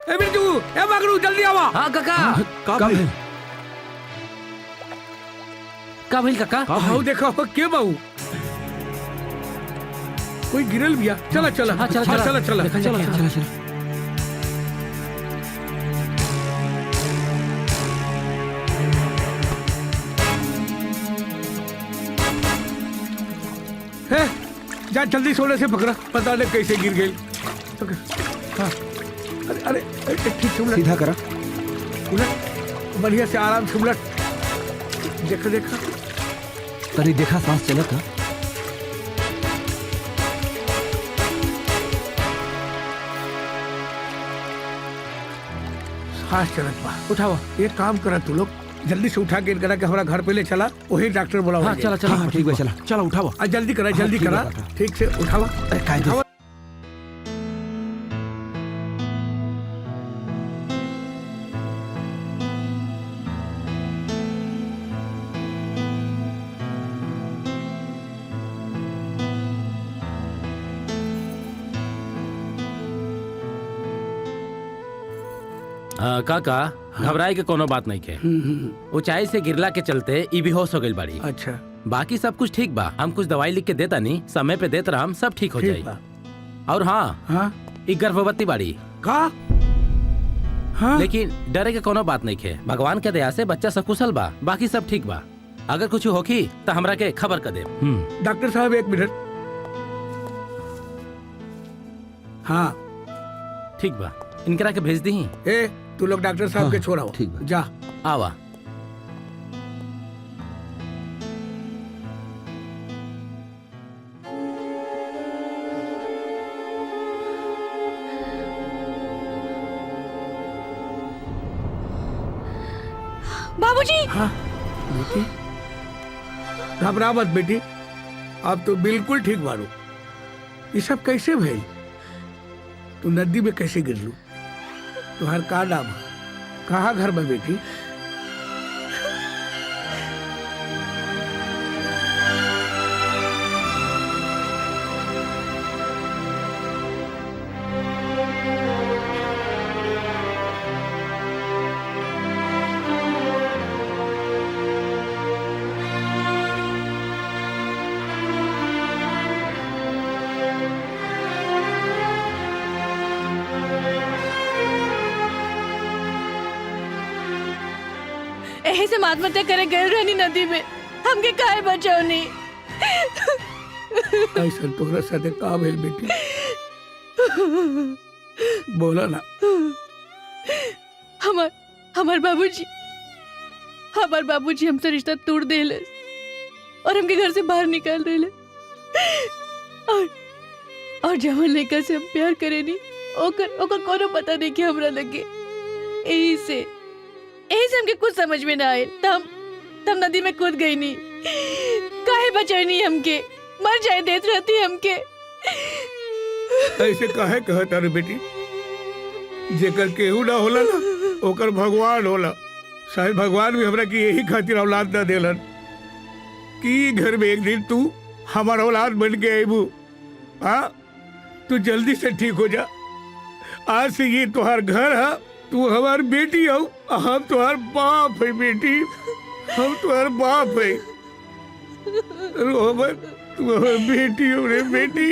ए बिरजू, ए मगरू जल्दी आवा। हाँ काका। का भइल? का भइल काका? हाउ देखा हो के बाऊ कोई गिरल बिया। चला चला हाँ, चला, चला चला। चला देखा चला जाए। चला चला। है जा जल्दी सोने से पकड़ा, पता नहीं कैसे गिर गई। पकड़। हाँ अरे अरे ठीक से उलट सीधा करा। उलट बढ़िया से आराम से उलट। देखा देखा तनी देखा सांस चलत है। सांस चलत बा। उठाओ एक काम करा तू लोग, जल्दी से उठा के इनकरा के हमारा घर पे ले चला, वही डॉक्टर बुलाओ। हाँ चला चला। हाँ ठीक बा, चला चला उठावा। जल्दी करा जल्दी ठीक है, करा। काका। ठीक से उठावा। अरे कायदे से। काका घबराए के कोनो बात नहीं के। ऊंचाई से गिरला के चलते ई बेहोश हो गई बाड़ी। अच्छा बाकी सब कुछ ठीक बा। हम कुछ दवाई लिख के देता नहीं, समय पे देता रहा, हम सब ठीक हो ठीक जाई। बा। और हाँ हाँ ई गर्भवती बाड़ी, का हाँ लेकिन डरे के कोनो बात नहीं के। भगवान के दया से बच्चा सकुशल बा, बाकी सब ठीक बा। अगर कुछ होखी तो हमरा के खबर कर दे। डॉक्टर साहब एक मिनट। हाँ ठीक बा, इनकरा के भेज दी। ए तू लोग डॉक्टर साहब हाँ, के छोड़ाओ। ठीक बा। जा। आवा। बाबूजी। हाँ बेटी घबरा मत बेटी, अब तो बिल्कुल ठीक बारू। ये सब कैसे भइल? तू नदी में कैसे गिरलू? तुम्हार का नाम है? कहाँ घर में बेटी? एही से आत्महत्या करे गए रहनी नदी में, हमके काहे बचावनी? ऐसा तोहरा साथे का भइल बेटी? बोला ना। हमार बाबूजी हमसे रिश्ता तोड़ देले और हमके घर से बाहर निकाल देले। और जवन लड़का से हम प्यार करेनी ओकर कोनो पता नहीं कि हमरा लगे। यही से हमके कुछ समझ में ना आए, तम नदी में कूद गई नी। काहे बचाई हमके? मर जाए देत रहती हमके। ऐसे काहे कहता रे बेटी? जेकर केहू ना होला ना ओकर भगवान होला। शायद भगवान भी हमरा की यही खातिर औलाद ना देलन कि घर में एक दिन तू हमार औलाद बन के आईबू। हाँ तू जल्दी से ठीक हो जा। आज से ये तुम्हार घर है, तू हमार बेटी हो, हम तुम्हार बाप है बेटी, हम तुम्हार बाप है। रोहमन तू हमार बेटी हो रे बेटी।